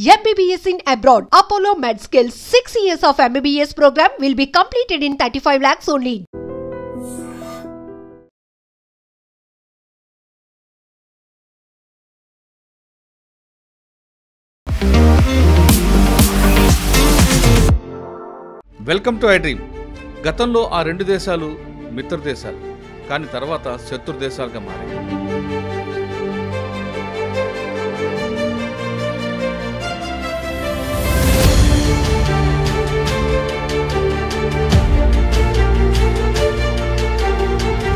MBBS in abroad. Apollo MedSkill 6 years of MBBS program will be completed in 35 lakhs only. Welcome to I Dream. గతంలో ఆ రెండు దేశాలు మిత్ర దేశాలు, కానీ తర్వాత శత్రు దేశాలుగా మారాయి.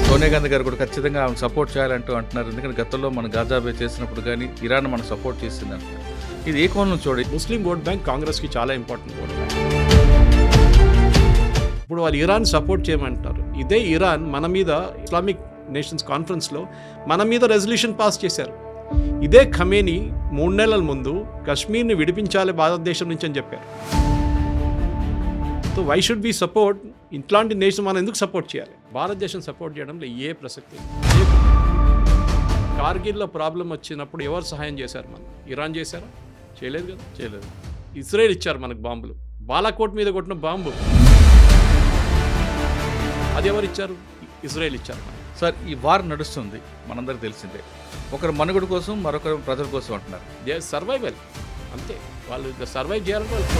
సోనియా గాంధీ గారు కూడా ఖచ్చితంగా ఆమెను సపోర్ట్ చేయాలంటూ అంటున్నారు. ఎందుకంటే గతంలో మన గాజాబే చేసినప్పుడు కానీ ఇరాన్ మనం సపోర్ట్ చేసింది అంటున్నారు. ఇది ఏ కోణం చూడండి. ముస్లిం ఓట్ బ్యాంక్ కాంగ్రెస్కి చాలా ఇంపార్టెంట్ ఓట్ బ్యాంక్. ఇప్పుడు వాళ్ళు ఇరాన్ సపోర్ట్ చేయమంటారు. ఇదే ఇరాన్ మన మీద ఇస్లామిక్ నేషన్స్ కాన్ఫరెన్స్లో మన మీద రెజల్యూషన్ పాస్ చేశారు. ఇదే ఖమేని 3 నెలల ముందు కశ్మీర్ని విడిపించాలి భారతదేశం నుంచి అని చెప్పారు. So why should be support ఇట్లాంటి నేషన్ మనం ఎందుకు సపోర్ట్ చేయాలి? భారతదేశం సపోర్ట్ చేయడంలో ఏ ప్రసక్తి లేదు. కార్గిల్లో ప్రాబ్లం వచ్చినప్పుడు ఎవరు సహాయం చేశారు? మనం ఇరాన్ చేశారా? చేయలేదు కదా, చేయలేదు. ఇజ్రాయెల్ ఇచ్చారు మనకు బాంబులు. బాలాకోట్ మీద కొట్టిన బాంబు అది ఎవరు ఇచ్చారు? ఇజ్రాయెల్ ఇచ్చారు. సార్, ఈ వార్ నడుస్తుంది మనందరికి తెలిసిందే. ఒకరు మనుగడ కోసం, మరొకరు ప్రజల కోసం అంటున్నారు. దే సర్వైవల్, అంతే. వాళ్ళు సర్వైవ్ చేయాలంటే వాళ్ళు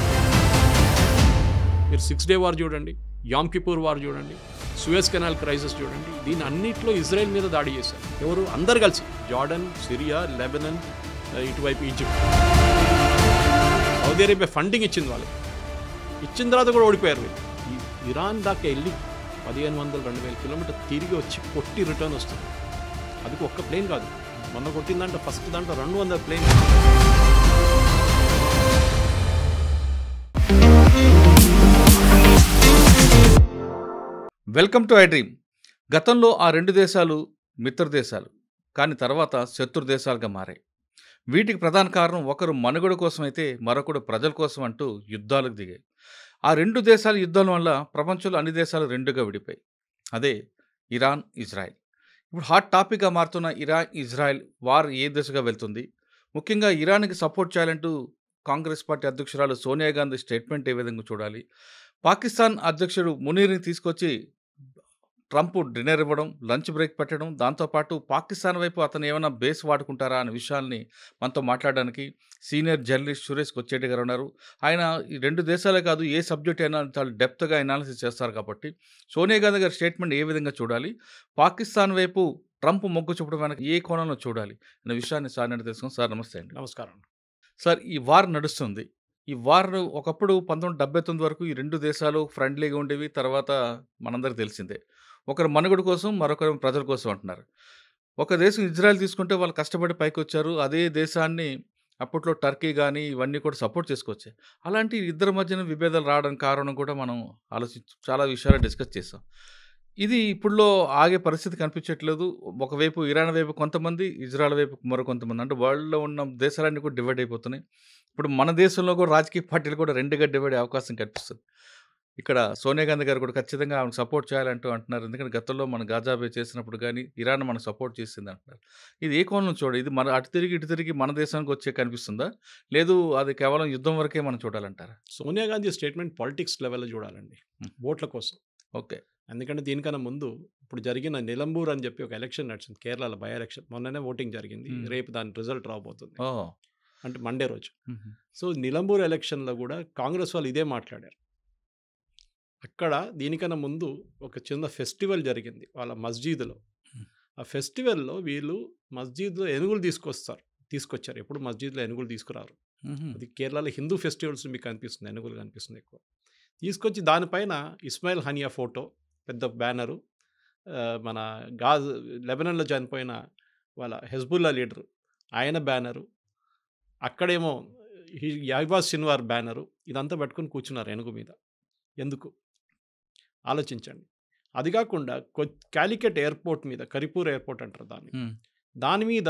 మీరు 6 డే వార్ చూడండి, యామ్ కిపూర్ వార్ చూడండి, సూయజ్ కెనాల్ క్రైసిస్ చూడండి. దీని అన్నింటిలో ఇజ్రాయెల్ మీద దాడి చేశారు. ఎవరు? అందరు కలిసి. జార్డన్, సిరియా, లెబనన్, ఇటువైపు ఈజిప్ట్. సౌదీ అరేబియా ఫండింగ్ ఇచ్చింది వాళ్ళకి. ఇచ్చిన తర్వాత కూడా ఓడిపోయారు వీళ్ళు. ఇరాన్ దాకా వెళ్ళి 1500-2000 కిలోమీటర్ తిరిగి వచ్చి కొట్టి రిటర్న్ వస్తుంది. అది ఒక్క ప్లేన్ కాదు, మొన్న కొట్టిందంటే ఫస్ట్ దాంట్లో 200 plane. Welcome to I Dream. గతంలో ఆ రెండు దేశాలు మిత్ర దేశాలు, కానీ తర్వాత శత్రు దేశాలుగా మారాయి. వీటికి ప్రధాన కారణం ఒకరు మనుగడ కోసం అయితే మరొకడు ప్రజల కోసం అంటూ యుద్ధాలకు దిగాయి. ఆ రెండు దేశాల యుద్ధాల వల్ల ప్రపంచంలో అన్ని దేశాలు రెండుగా విడిపోయి. అదే ఇరాన్, ఇజ్రాయెల్. ఇప్పుడు హాట్ టాపిక్గా మారుతున్న ఇరాన్ ఇజ్రాయెల్ వార్ ఏ దిశగా వెళ్తుంది? ముఖ్యంగా ఇరాన్కి సపోర్ట్ చేయాలంటూ కాంగ్రెస్ పార్టీ అధ్యక్షురాలు సోనియా గాంధీ స్టేట్మెంట్ ఏ విధంగా చూడాలి? పాకిస్తాన్ అధ్యక్షుడు మునీర్ని తీసుకొచ్చి ట్రంప్ డిన్నర్ ఇవ్వడం, లంచ్ బ్రేక్ పెట్టడం, దాంతోపాటు పాకిస్తాన్ వైపు అతను ఏమైనా బేస్ వాడుకుంటారా అనే విషయాల్ని మనతో మాట్లాడడానికి సీనియర్ జర్నలిస్ట్ సురేష్ కొచ్చేటి గారు ఉన్నారు. ఆయన ఈ రెండు దేశాలే కాదు, ఏ సబ్జెక్ట్ అయినా చాలా డెప్త్గా అనాలిసిస్ చేస్తారు. కాబట్టి సోనియా గాంధీ గారి స్టేట్మెంట్ ఏ విధంగా చూడాలి, పాకిస్తాన్ వైపు ట్రంప్ మొగ్గు చూపడం వెనక ఏ కోణంలో చూడాలి అనే విషయాన్ని సార్ నేను తెలుసుకున్నాను. సార్ నమస్తే అండి. నమస్కారం. సార్, ఈ వార్ నడుస్తుంది. ఈ వార్ ఒకప్పుడు 1979 వరకు ఈ రెండు దేశాలు ఫ్రెండ్లీగా ఉండేవి. తర్వాత మనందరికి తెలిసిందే, ఒకరు మనుగడ కోసం, మరొకరు ప్రజల కోసం అంటున్నారు. ఒక దేశం ఇజ్రాయెల్ తీసుకుంటే వాళ్ళు కష్టపడి పైకి వచ్చారు. అదే దేశాన్ని అప్పట్లో టర్కీ కానీ ఇవన్నీ కూడా సపోర్ట్ చేసుకొచ్చాయి. అలాంటి ఇద్దరి మధ్యన విభేదాలు రావడానికి కారణం కూడా మనం చాలా విషయాలు డిస్కస్ చేసాం. ఇది ఇప్పుడులో ఆగే పరిస్థితి కనిపించట్లేదు. ఒకవైపు ఇరాన్ వైపు కొంతమంది, ఇజ్రాయెల్ వైపు మరికొంతమంది, అంటే వరల్డ్లో ఉన్న దేశాలన్నీ కూడా డివైడ్ అయిపోతున్నాయి. ఇప్పుడు మన దేశంలో కూడా రాజకీయ పార్టీలు కూడా రెండుగా డివైడ్ అయ్యే అవకాశం కనిపిస్తుంది. ఇక్కడ సోనియా గాంధీ గారు కూడా ఖచ్చితంగా ఆమెను సపోర్ట్ చేయాలంటూ అంటున్నారు. ఎందుకంటే గతంలో మన గాజాబే చేసినప్పుడు కానీ ఇరాన్ మనం సపోర్ట్ చేసింది అంటున్నారు. ఇది ఏ కోణం చూడండి? ఇది మన అటు తిరిగి ఇటు తిరిగి మన దేశానికి వచ్చే కనిపిస్తుందా, లేదు అది కేవలం యుద్ధం వరకే మనం చూడాలంటారా? సోనియా గాంధీ స్టేట్మెంట్ పాలిటిక్స్ లెవెల్లో చూడాలండి, ఓట్ల కోసం. ఓకే. ఎందుకంటే దీనికన్నా ముందు ఇప్పుడు జరిగిన నిలంబూర్ అని చెప్పి ఒక ఎలక్షన్ నడిచింది, కేరళలో బై ఎలక్షన్. మొన్ననే ఓటింగ్ జరిగింది. రేపు దాని రిజల్ట్ రాబోతుంది, అంటే మండే రోజు. సో నిలంబూర్ ఎలక్షన్లో కూడా కాంగ్రెస్ వాళ్ళు ఇదే మాట్లాడారు. అక్కడ దీనికన్నా ముందు ఒక చిన్న ఫెస్టివల్ జరిగింది వాళ్ళ మస్జిద్లో. ఆ ఫెస్టివల్లో వీళ్ళు మస్జిద్లో ఏనుగులు తీసుకొచ్చారు. ఎప్పుడు మస్జిద్లో ఏనుగులు తీసుకురారు. అది కేరళలో హిందూ ఫెస్టివల్స్ మీకు కనిపిస్తుంది, ఏనుగులు కనిపిస్తుంది ఎక్కువ. తీసుకొచ్చి దానిపైన ఇస్మాయిల్ హనియా ఫోటో, పెద్ద బ్యానరు, మన లెబనాన్లో చనిపోయిన వాళ్ళ హెజ్బుల్లా లీడరు ఆయన బ్యానరు, అక్కడేమో యావాజ్ సిన్వార్ బ్యానరు, ఇదంతా పెట్టుకుని కూర్చున్నారు ఏనుగు మీద. ఎందుకు ఆలోచించండి. అది కాకుండా కాలికట్ ఎయిర్పోర్ట్ మీద, కరిపూర్ ఎయిర్పోర్ట్ అంటారు దాని మీద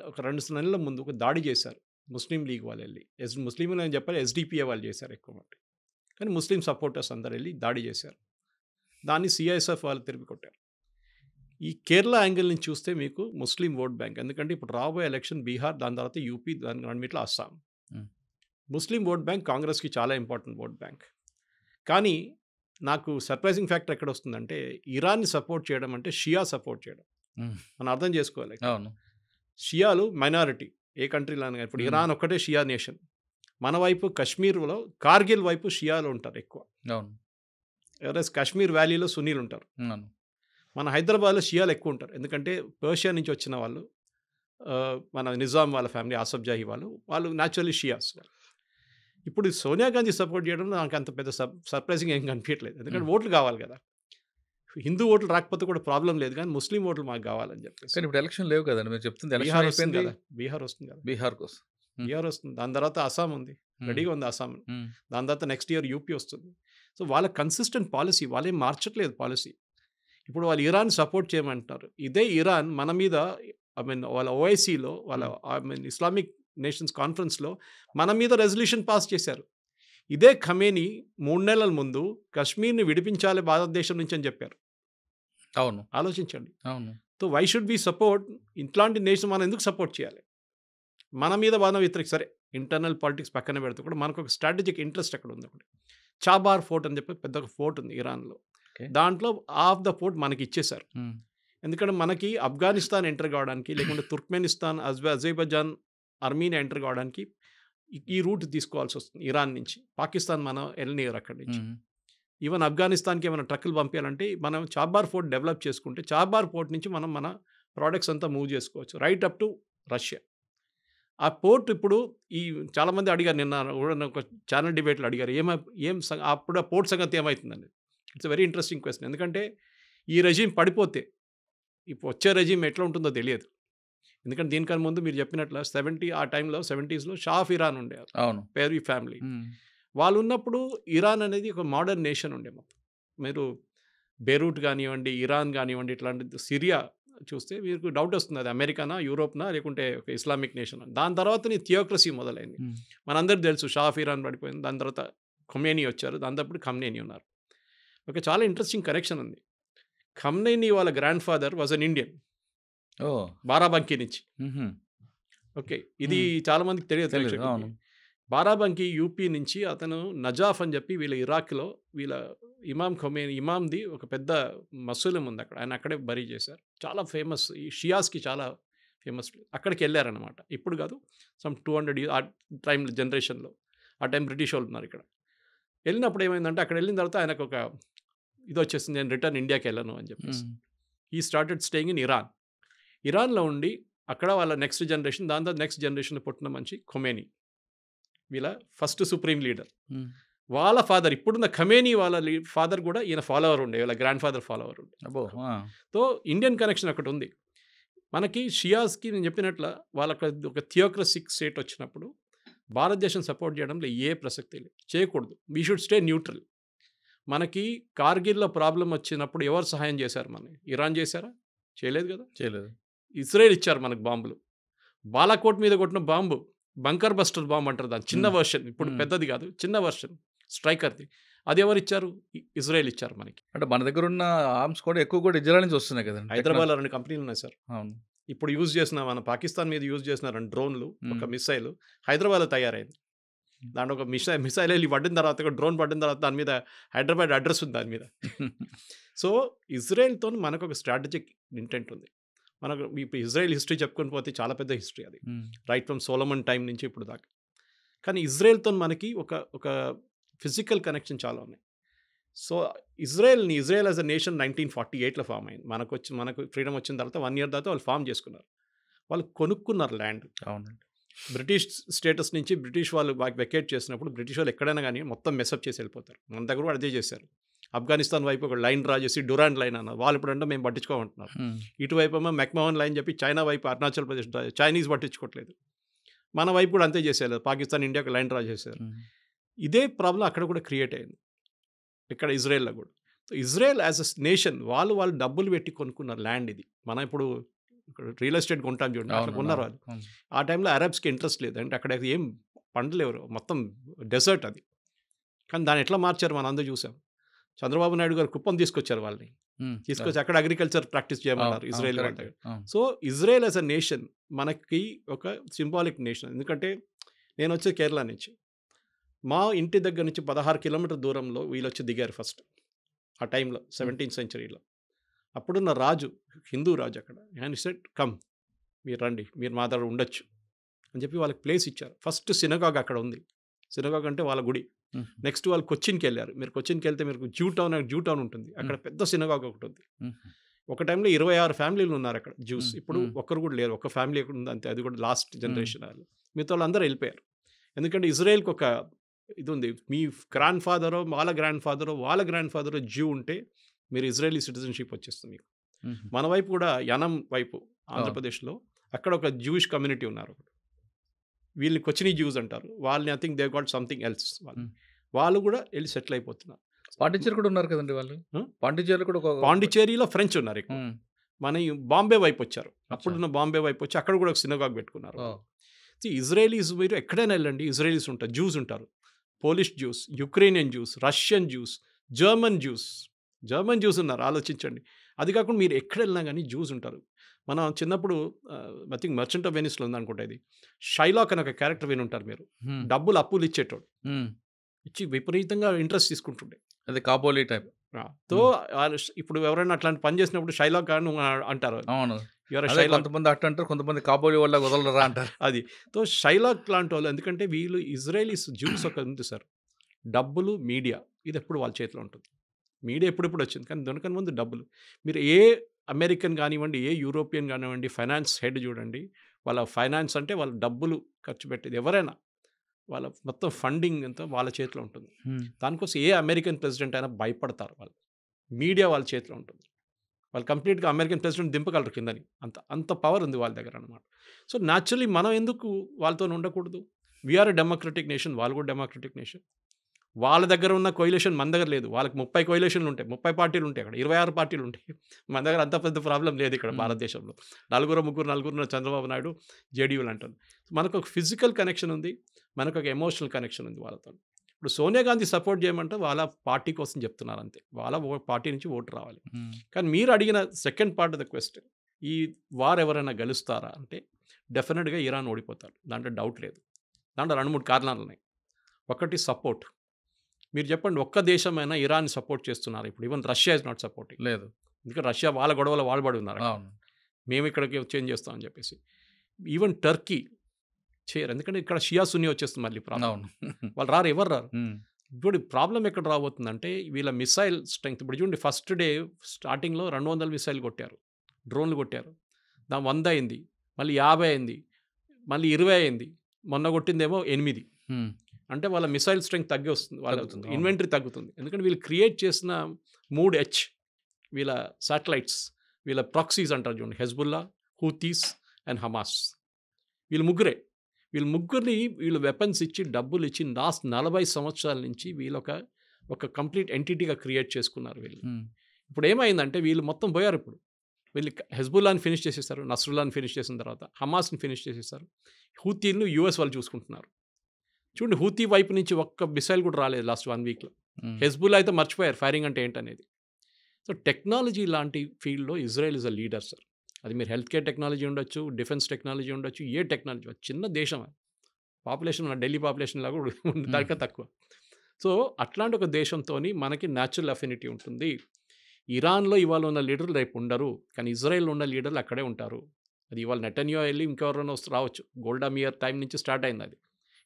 ఒక 2 నెలల ముందు ఒక దాడి చేశారు ముస్లిం లీగ్ వాళ్ళు వెళ్ళి. ముస్లింలు అని చెప్పాలి, ఎస్డిపిఏ వాళ్ళు చేశారు ఎక్కువ మంది, కానీ ముస్లిం సపోర్టర్స్ అందరు వెళ్ళి దాడి చేశారు. దాన్ని సిఐఎస్ఎఫ్ వాళ్ళు తిరిగి కొట్టారు. ఈ కేరళ యాంగిల్ నుంచి చూస్తే మీకు ముస్లిం ఓట్ బ్యాంక్, ఎందుకంటే ఇప్పుడు రాబోయే ఎలక్షన్ బీహార్, దాని తర్వాత యూపీ, దాని రెండిట్లో అస్సాం. ముస్లిం ఓట్ బ్యాంక్ కాంగ్రెస్కి చాలా ఇంపార్టెంట్ ఓట్ బ్యాంక్. కానీ నాకు సర్ప్రైజింగ్ ఫ్యాక్టర్ ఎక్కడ వస్తుందంటే ఇరాన్ని సపోర్ట్ చేయడం అంటే షియా సపోర్ట్ చేయడం. మనం అర్థం చేసుకోవాలి. అవును. షియాలు మైనారిటీ ఏ కంట్రీలో అయినా. ఇప్పుడు ఇరాన్ ఒక్కటే షియా నేషన్. మన వైపు కాశ్మీర్లో కార్గిల్ వైపు షియాలు ఉంటారు ఎక్కువ. అవును. ఎవరైనా కాశ్మీర్ వ్యాలీలో సున్నీలు ఉంటారు. అవును. మన హైదరాబాద్లో షియాలు ఎక్కువ ఉంటారు. ఎందుకంటే పర్షియా నుంచి వచ్చిన వాళ్ళు, మన నిజాం వాళ్ళ ఫ్యామిలీ, ఆసఫ్ జాహీ వాళ్ళు న్యాచురల్లీ షియాస్. ఇప్పుడు సోనియా గాంధీ సపోర్ట్ చేయడం నాకు అంత పెద్ద సర్ప్రైజింగ్ ఏం కనిపించట్లేదు. ఎందుకంటే ఓట్లు కావాలి కదా. హిందూ ఓట్లు రాకపోతే కూడా ప్రాబ్లం లేదు, కానీ ముస్లిం ఓట్లు మాకు కావాలని చెప్పేసి. కానీ ఇప్పుడు ఎలక్షన్ లేవు కదండి, మీరు చెప్తుంది. బీహార్ వస్తుంది కదా, బీహార్ వస్తుంది కదా, బీహార్ కోసం బీహార్ వస్తుంది. దాని తర్వాత అస్సాం ఉంది, రెడీగా ఉంది అస్సాం. దాని తర్వాత నెక్స్ట్ ఇయర్ యూపీ వస్తుంది. సో వాళ్ళ కన్సిస్టెంట్ పాలసీ, వాళ్ళేం మార్చట్లేదు పాలసీ. ఇప్పుడు వాళ్ళు ఇరాన్ సపోర్ట్ చేయమంటారు. ఇదే ఇరాన్ మన మీద, వాళ్ళ ఓఐసీలో, వాళ్ళ ఇస్లామిక్ నేషన్స్ కాన్ఫరెన్స్లో మన మీద రెజల్యూషన్ పాస్ చేశారు. ఇదే ఖమేనీ 3 నెలల ముందు కశ్మీర్ని విడిపించాలి భారతదేశం నుంచి అని చెప్పారు. అవును, ఆలోచించండి. అవును. So why should be support ఇట్లాంటి నేషన్? మనం ఎందుకు సపోర్ట్ చేయాలి? మన మీద బాగా వ్యతిరేక, సరే ఇంటర్నల్ పాలిటిక్స్ పక్కన పెడుతూ కూడా మనకు ఒక స్ట్రాటజిక్ ఇంట్రెస్ట్ అక్కడ ఉంది. ఒకటి చాబార్ ఫోర్ట్ అని చెప్పి పెద్ద ఒక ఫోర్ట్ ఉంది ఇరాన్లో. దాంట్లో హాఫ్ ద ఫోర్ట్ మనకి ఇచ్చేశారు. ఎందుకంటే మనకి ఆఫ్ఘనిస్తాన్ ఎంటర్ కావడానికి, లేకుంటే తుర్క్మెనిస్తాన్, అజర్బైజాన్, ఆర్మీనియా ఎంటర్ కావడానికి ఈ రూట్ తీసుకోవాల్సి వస్తుంది ఇరాన్ నుంచి. పాకిస్తాన్ మనం వెళ్ళనియరు అక్కడి నుంచి. ఈవెన్ ఆఫ్ఘనిస్తాన్కి ఏమైనా ట్రక్కులు పంపించాలంటే మనం చాబార్ ఫోర్ట్ డెవలప్ చేసుకుంటే చాబార్ పోర్ట్ నుంచి మనం మన ప్రోడక్ట్స్ అంతా మూవ్ చేసుకోవచ్చు రైట్ అప్ టు రష్యా. ఆ పోర్ట్ ఇప్పుడు చాలామంది అడిగారు, నిన్న ఒక ఛానల్ డిబేట్లో అడిగారు, అప్పుడు ఆ పోర్ట్ సంగతి ఏమవుతుందండి. It's very interesting question. ఎందుకంటే ఈ రెజీమ్ పడిపోతే ఇప్పుడు వచ్చే రెజీమ్ ఎట్లా ఉంటుందో తెలియదు. ఎందుకంటే దీనికన్నా ముందు మీరు చెప్పినట్లు ఆ టైంలో 70s షా ఆఫ్ ఇరాన్ ఉండే, అవును, పేర్వి ఫ్యామిలీ. వాళ్ళు ఉన్నప్పుడు ఇరాన్ అనేది ఒక మోడర్న్ నేషన్ ఉండే. మొత్తం మీరు బెరూట్ కానివ్వండి, ఇరాన్ కానివ్వండి, ఇట్లాంటి సిరియా చూస్తే మీకు డౌట్ వస్తుంది, అది అమెరికానా, యూరోప్నా, లేకుంటే ఒక ఇస్లామిక్ నేషన్. దాని తర్వాత థియోక్రసీ మొదలైంది. మనందరికీ తెలుసు షా ఆఫ్ ఇరాన్ పడిపోయింది. దాని తర్వాత ఖొమేనీ వచ్చారు, దాని తప్పుడు ఖమ్నేనీ ఉన్నారు. ఒక చాలా ఇంట్రెస్టింగ్ కనెక్షన్ ఉంది. ఖమ్నేనీ వాళ్ళ grand father was an Indian, Barabanki నుంచి. ఓకే, ఇది చాలా మందికి తెలియదు. బారాబంకీ యూపీ నుంచి. అతను నజాఫ్ అని చెప్పి వీళ్ళ ఇరాక్లో వీళ్ళ ఇమాం ఖొమేనీ ఇమాంది ఒక పెద్ద మసూలం ఉంది అక్కడ, ఆయన అక్కడే బరీ చేశారు. చాలా ఫేమస్, ఈ షియాస్కి చాలా ఫేమస్. అక్కడికి వెళ్ళారనమాట. ఇప్పుడు కాదు, సమ్ 200 years ఆ టైం జనరేషన్లో. ఆ టైం బ్రిటిష్ వాళ్ళు ఉన్నారు ఇక్కడ. వెళ్ళినప్పుడు ఏమైందంటే అక్కడ వెళ్ళిన తర్వాత ఆయనకు ఒక ఇది వచ్చేసింది, నేను రిటర్న్ ఇండియాకి వెళ్ళను అని చెప్పేసి. ఈ స్టార్టెడ్ స్టేయింగ్ ఇన్ ఇరాన్. ఇరాన్లో ఉండి అక్కడ వాళ్ళ నెక్స్ట్ జనరేషన్, దాని తర్వాత నెక్స్ట్ జనరేషన్లో పుట్టిన మంచి ఖొమేనీ, వీళ్ళ ఫస్ట్ సుప్రీం లీడర్. వాళ్ళ ఫాదర్, ఇప్పుడున్న ఖమేనీ వాళ్ళ ఫాదర్ కూడా ఈయన ఫాలోవర్ ఉండే, వీళ్ళ గ్రాండ్ ఫాదర్ ఫాలోవర్ ఉండే. సో ఇండియన్ కనెక్షన్ ఒకటి ఉంది మనకి. షియాస్కి నేను చెప్పినట్ల వాళ్ళకి ఒక థియోక్రసిక్ స్టేట్ వచ్చినప్పుడు భారతదేశం సపోర్ట్ చేయడంలో ఏ ప్రసక్తి లేదు, చేయకూడదు. We should stay neutral. మనకి కార్గిల్లో ప్రాబ్లం వచ్చినప్పుడు ఎవరు సహాయం చేశారు? మనకి ఇరాన్ చేశారా? చేయలేదు కదా, చేయలేదు. ఇజ్రాయెల్ ఇచ్చారు మనకు బాంబులు. బాలాకోట్ మీద కొట్టిన బాంబు బంకర్ బస్టర్ బాంబు అంటారు దాన్ని, చిన్న వర్షన్, ఇప్పుడు పెద్దది కాదు, చిన్న వర్షన్ స్ట్రైకర్ది. అది ఎవరు ఇచ్చారు? ఇజ్రాయెల్ ఇచ్చారు మనకి. అంటే మన దగ్గర ఉన్న ఆర్మ్స్ కూడా ఎక్కువ కూడా ఇజ్రాయెల్ నుంచి వస్తున్నాయి కదా. హైదరాబాద్లో 2 కంపెనీలు ఉన్నాయి సార్. అవును. ఇప్పుడు యూజ్ చేసిన మన పాకిస్తాన్ మీద యూజ్ చేసిన 2 డ్రోన్లు, ఒక మిసైల్ హైదరాబాద్లో తయారైంది. దాంట్లో ఒక మిసైల్ వెళ్ళి పడిన తర్వాత, ఒక డ్రోన్ పడిన తర్వాత దాని మీద హైదరాబాద్ అడ్రస్ ఉంది దాని మీద. సో ఇజ్రాయెల్తో మనకు ఒక స్ట్రాటజిక్ ఇంటెంట్ ఉంది. మనకు ఇప్పుడు ఇజ్రాయెల్ హిస్టరీ చెప్పుకొని పోతే చాలా పెద్ద హిస్టరీ అది, రైట్ ఫ్రమ్ సోలమన్ టైం నుంచి ఇప్పుడు దాకా. కానీ ఇజ్రాయెల్తో మనకి ఒక ఫిజికల్ కనెక్షన్ చాలా ఉన్నాయి. So Israel as a nation 1948లో ఫామ్ అయింది. మనకు ఫ్రీడమ్ వచ్చిన తర్వాత 1 year తర్వాత వాళ్ళు ఫామ్ చేసుకున్నారు. వాళ్ళు కొనుక్కున్నారు ల్యాండ్. అవునండి. బ్రిటిష్ స్టేటస్ నుంచి బ్రిటిష్ వాళ్ళు వెకేట్ చేసినప్పుడు బ్రిటిష్ వాళ్ళు ఎక్కడైనా కానీ మొత్తం మెసప్ చేసి వెళ్ళిపోతారు. మన దగ్గర కూడా అదే చేశారు. ఆఫ్ఘనిస్తాన్ వైపు ఒక లైన్ డ్రా చేసి డురాండ్ లైన్ అన్నారు. వాళ్ళు ఇప్పుడంటే మేము పట్టించుకోమంటున్నారు. ఇటువైపు ఏమో మెక్మోహన్ లైన్ చెప్పి చైనా వైపు అరుణాచల్ ప్రదేశ్ చైనీస్ పట్టించుకోవట్లేదు. మన వైపు కూడా అంతే చేసేయాలి. పాకిస్తాన్ ఇండియాకి లైన్ డ్రా చేశారు. ఇదే ప్రాబ్లం అక్కడ కూడా క్రియేట్ అయింది, ఇక్కడ ఇజ్రాయెల్లో కూడా. ఇజ్రాయెల్ యాజ్ అ నేషన్ వాళ్ళు డబ్బులు పెట్టి కొనుక్కున్నారు ల్యాండ్. ఇది మనం ఇప్పుడు రియల్ ఎస్టేట్ కొంటాం చూడండి, అట్లా కొన్నారు వాళ్ళు. ఆ టైంలో అరబ్స్కి ఇంట్రెస్ట్ లేదు, అంటే అక్కడ ఏం పంటలు ఎవరు, మొత్తం డెజర్ట్ అది. కానీ దాన్ని ఎట్లా మార్చారు మనం అందరూ చూసాం. చంద్రబాబు నాయుడు గారు కుప్పం తీసుకొచ్చారు వాళ్ళని, తీసుకొచ్చి అక్కడ అగ్రికల్చర్ ప్రాక్టీస్ చేయమన్నారు ఇజ్రాయెల్ వాళ్ళ దగ్గర. So Israel as a nation మనకి ఒక సింబాలిక్ నేషన్. ఎందుకంటే నేను వచ్చే కేరళ నుంచి, మా ఇంటి దగ్గర నుంచి 16 కిలోమీటర్ దూరంలో వీళ్ళు వచ్చి దిగారు ఫస్ట్ ఆ టైంలో 17th సెంచరీలో. అప్పుడున్న రాజు, హిందూ రాజు అక్కడ, ఆయన సెట్ కమ్, మీరు రండి, మీరు మా దగ్గర ఉండొచ్చు అని చెప్పి వాళ్ళకి ప్లేస్ ఇచ్చారు. ఫస్ట్ సినగాగ్ అక్కడ ఉంది. సినగాగ్ అంటే వాళ్ళ గుడి. నెక్స్ట్ వాళ్ళు కొచ్చిన్కి వెళ్ళారు. మీరు కొచ్చిన్కి వెళ్తే మీకు జూ టౌన్ ఉంటుంది. అక్కడ పెద్ద సినగాగ్ ఒకటి ఉంది. ఒక టైంలో 26 ఫ్యామిలీలు ఉన్నారు అక్కడ జ్యూస్. ఇప్పుడు ఒక్కరు కూడా లేరు, ఒక ఫ్యామిలీ ఎక్కడ ఉంది అంతే, అది కూడా లాస్ట్ జనరేషన్ వాళ్ళు. మిగతా వాళ్ళు అందరూ వెళ్ళిపోయారు. ఎందుకంటే ఇజ్రాయెల్కి ఒక ఇది ఉంది, మీ గ్రాండ్ ఫాదరో వాళ్ళ గ్రాండ్ ఫాదరో జ్యూ ఉంటే మీరు ఇజ్రాయలీ సిటిజన్షిప్ వచ్చేస్తుంది మీకు. మన వైపు కూడా యనం వైపు ఆంధ్రప్రదేశ్లో అక్కడ ఒక జూయిష్ కమ్యూనిటీ ఉన్నారు. వీళ్ళని కొచ్చినీ జ్యూస్ అంటారు. వాళ్ళని I think they got something else. వాళ్ళు కూడా వెళ్ళి సెటిల్ అయిపోతున్నారు. పాండిచేరి కూడా ఉన్నారు కదండి వాళ్ళు. పాండిచేరిలో ఫ్రెంచ్ ఉన్నారు ఎక్కువ. మన బాంబే వైపు వచ్చారు. అప్పుడున్న బాంబే వైపు వచ్చి అక్కడ కూడా ఒక సినగాగ్ పెట్టుకున్నారు. ఇజ్రాయలీస్ మీరు ఎక్కడైనా వెళ్ళండి, ఇజ్రాయలీస్ ఉంటారు, జ్యూస్ ఉంటారు. Polish juice, Ukrainian juice, Russian juice, German juice ఉన్నారు. ఆలోచించండి. అది కాకుండా మీరు ఎక్కడ వెళ్ళినా కానీ జ్యూస్ ఉంటారు. మనం చిన్నప్పుడు ఐ థింక్ మర్చెంట్ ఆఫ్ వెనిస్లో ఉందనుకుంటా, ఇది షైలాక్ అని ఒక క్యారెక్టర్ విని ఉంటారు మీరు. డబ్బులు అప్పులు ఇచ్చేటోడు, ఇచ్చి విపరీతంగా ఇంట్రెస్ట్ తీసుకుంటుండే. అది కాబోలీ టైప్. తో ఇప్పుడు ఎవరైనా అట్లాంటి పని చేసినప్పుడు షైలాక్ అని అంటారు. అవును, కొంతమంది అట్ట అంటారు, కొంతమంది కాబోలీ వాళ్ళ వదలరా అంటారు. అది తో షైలాక్ లాంటి వాళ్ళు. ఎందుకంటే వీళ్ళు ఇజ్రాయలీస్ జ్యూస్ ఒక ఉంది సార్, డబ్బులు, మీడియా, ఇది ఎప్పుడు వాళ్ళ చేతిలో ఉంటుంది. మీడియా ఎప్పుడెప్పుడు వచ్చింది, కానీ దానికన్నా ముందు డబ్బులు. మీరు ఏ అమెరికన్ కానివ్వండి, ఏ యూరోపియన్ కానివ్వండి, ఫైనాన్స్ హెడ్ చూడండి, వాళ్ళ ఫైనాన్స్ అంటే వాళ్ళ డబ్బులు ఖర్చు పెట్టేది ఎవరైనా, వాళ్ళ మొత్తం ఫండింగ్ అంతా వాళ్ళ చేతిలో ఉంటుంది. దానికోసం ఏ అమెరికన్ ప్రెసిడెంట్ అయినా భయపడతారు. వాళ్ళు మీడియా వాళ్ళ చేతిలో ఉంటుంది. వాళ్ళు కంప్లీట్గా అమెరికన్ ప్రెసిడెంట్ దింపగలరు కిందని, అంత పవర్ ఉంది వాళ్ళ దగ్గర అనమాట. సో న్యాచురలీ మనం ఎందుకు వాళ్ళతో ఉండకూడదు? వీఆర్ ఎ డెమోక్రటిక్ నేషన్, వాళ్ళు కూడా డెమోక్రటిక్ నేషన్. వాళ్ళ దగ్గర ఉన్న కోయిలేషన్ మన దగ్గర లేదు. వాళ్ళకి 30 కోయిలేషన్లు ఉంటాయి, 30 పార్టీలు ఉంటాయి, అక్కడ 26 పార్టీలు ఉంటాయి. మన దగ్గర అంత పెద్ద ప్రాబ్లం లేదు ఇక్కడ భారతదేశంలో. నలుగురు చంద్రబాబు నాయుడు జేడీయూలు అంటారు. మనకు ఒక ఫిజికల్ కనెక్షన్ ఉంది, మనకు ఒక ఎమోషనల్ కనెక్షన్ ఉంది వాళ్ళతో. ఇప్పుడు సోనియా గాంధీ సపోర్ట్ చేయమంటే వాళ్ళ పార్టీ కోసం చెప్తున్నారు అంతే, వాళ్ళ పార్టీ నుంచి ఓటు రావాలి. కానీ మీరు అడిగిన second part of the question, ఈ వార్ ఎవరైనా గెలుస్తారా అంటే డెఫినెట్గా ఇరాన్ ఓడిపోతారు, దాంట్లో డౌట్ లేదు. దాంట్లో 2-3 కారణాలు ఉన్నాయి. ఒకటి సపోర్ట్. మీరు చెప్పండి, ఒక్క దేశమైనా ఇరాన్ సపోర్ట్ చేస్తున్నారు ఇప్పుడు? Even Russia is not supporting. లేదు, ఎందుకంటే రష్యా వాళ్ళ గొడవలో వాళ్ళు పడి ఉన్నారు. మేము ఇక్కడికి చేంజ్ చేస్తామని చెప్పేసి. ఈవెన్ టర్కీ చేయరు, ఎందుకంటే ఇక్కడ షియా సున్నీ వచ్చేస్తుంది మళ్ళీ ప్రాబ్లం. వాళ్ళు రారు, ఎవరు రారు. ఇప్పుడు ప్రాబ్లం ఎక్కడ రాబోతుందంటే వీళ్ళ మిసైల్ స్ట్రెంగ్త్. ఇప్పుడు చూడండి, ఫస్ట్ డే స్టార్టింగ్లో 200 మిసైల్ కొట్టారు, డ్రోన్లు కొట్టారు. దాని 100 అయింది, మళ్ళీ 50 అయింది, మళ్ళీ 20 అయింది, మొన్న కొట్టిందేమో 8. అంటే వాళ్ళ మిసైల్ స్ట్రెంగ్త్ తగ్గి వస్తుంది, వాళ్ళ ఇన్వెంటరీ తగ్గుతుంది. ఎందుకంటే వీళ్ళు క్రియేట్ చేసిన 3H వీళ్ళ శాటిలైట్స్, వీళ్ళ ప్రాక్సీస్ అంటారు చూడండి, హెజ్బుల్లా, హూతీస్ అండ్ హమాస్. వీళ్ళు ముగ్గురిని వీళ్ళు వెపన్స్ ఇచ్చి, డబ్బులు ఇచ్చి లాస్ట్ 40 సంవత్సరాల నుంచి వీళ్ళు ఒక కంప్లీట్ ఎంటిటీగా క్రియేట్ చేసుకున్నారు వీళ్ళు. ఇప్పుడు ఏమైందంటే వీళ్ళు మొత్తం పోయారు. ఇప్పుడు వీళ్ళు హెజ్బుల్లాని ఫినిష్ చేసేస్తారు, నస్రుల్లాని ఫినిష్ చేసిన తర్వాత హమాస్ని ఫినిష్ చేసేస్తారు. హూతీలను యూఎస్ వాళ్ళు చూసుకుంటున్నారు. చూడండి, హూతీ వైపు నుంచి ఒక్క మిసైల్ కూడా రాలేదు లాస్ట్ 1 వీక్లో. హెజ్బుల్లా అయితే మర్చిపోయారు ఫైరింగ్ అంటే ఏంటనేది. సో టెక్నాలజీ లాంటి ఫీల్డ్లో Israel is a leader sir. అది మీరు హెల్త్ కేర్ టెక్నాలజీ ఉండొచ్చు, డిఫెన్స్ టెక్నాలజీ ఉండొచ్చు, ఏ టెక్నాలజీ. చిన్న దేశం, పాపులేషన్ మన ఢిల్లీ పాపులేషన్ లాగా దానికన్నా తక్కువ. సో అట్లాంటి ఒక దేశంతో మనకి న్యాచురల్ అఫినిటీ ఉంటుంది. ఇరాన్లో ఇవాళ ఉన్న లీడర్లు రేపు ఉండరు, కానీ ఇజ్రాయెల్లో ఉన్న లీడర్లు అక్కడే ఉంటారు. అది ఇవాళ నెటన్యాహు వెళ్ళి ఇంకెవరైనా రావచ్చు. గోల్డా మీర్ టైం నుంచి స్టార్ట్ అయింది అది.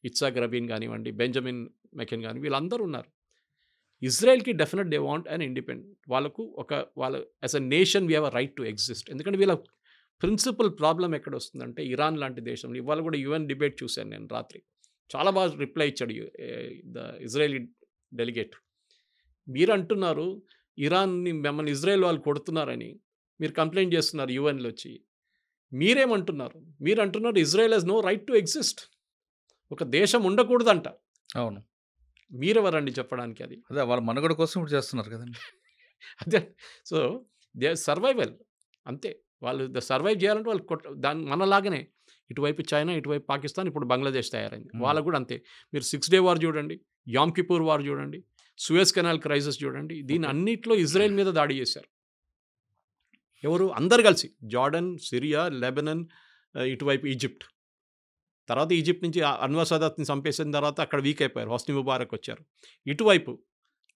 ఇట్సాక్ రబీన్ కానివ్వండి, బెంజమిన్ మెకెన్ కానీ, వీళ్ళందరూ ఉన్నారు. ఇజ్రాయెల్కి definite they want and independent. వాళ్ళ as a nation we have a right to exist. ఎందుకంటే వీళ్ళ ప్రిన్సిపల్ ప్రాబ్లం ఎక్కడ వస్తుందంటే, ఇరాన్ లాంటి దేశంలో ఇవాళ కూడా యుఎన్ డిబేట్ చూశాను నేను రాత్రి, చాలా బాగా రిప్లై ఇచ్చాడు ద ఇజ్రాయలీ డెలిగేట్. మీరు అంటున్నారు ఇరాన్ని, మిమ్మల్ని ఇజ్రాయెల్ వాళ్ళు కొడుతున్నారని మీరు కంప్లైంట్ చేస్తున్నారు యుఎన్లో వచ్చి. మీరేమంటున్నారు? మీరు అంటున్నారు Israel has no right to exist, ఒక దేశం ఉండకూడదంట. అవును, మీరెవరండి చెప్పడానికి? అది అదే వాళ్ళ మనుగడ కోసం ఇప్పుడు చేస్తున్నారు కదండి. అదే, సో దే సర్వైవల్ అంతే. వాళ్ళు సర్వైవ్ చేయాలంటే వాళ్ళు దాని మనలాగానే ఇటువైపు చైనా, ఇటువైపు పాకిస్తాన్, ఇప్పుడు బంగ్లాదేశ్ తయారైంది. వాళ్ళకు కూడా అంతే. మీరు 6 డే వార్ చూడండి, యామ్ కిపూర్ వార్ చూడండి, సూయజ్ కెనాల్ క్రైసిస్ చూడండి. దీని అన్నిట్లో ఇజ్రాయెల్ మీద దాడి చేశారు. ఎవరు? అందరు కలిసి, జార్డన్, సిరియా, లెబనన్, ఇటువైపు ఈజిప్ట్. తర్వాత ఈజిప్ట్ నుంచి అన్వర్ సదాత్ని చంపేసిన తర్వాత అక్కడ వీక్ అయిపోయారు, హొస్ని ముబారక్ వచ్చారు. ఇటువైపు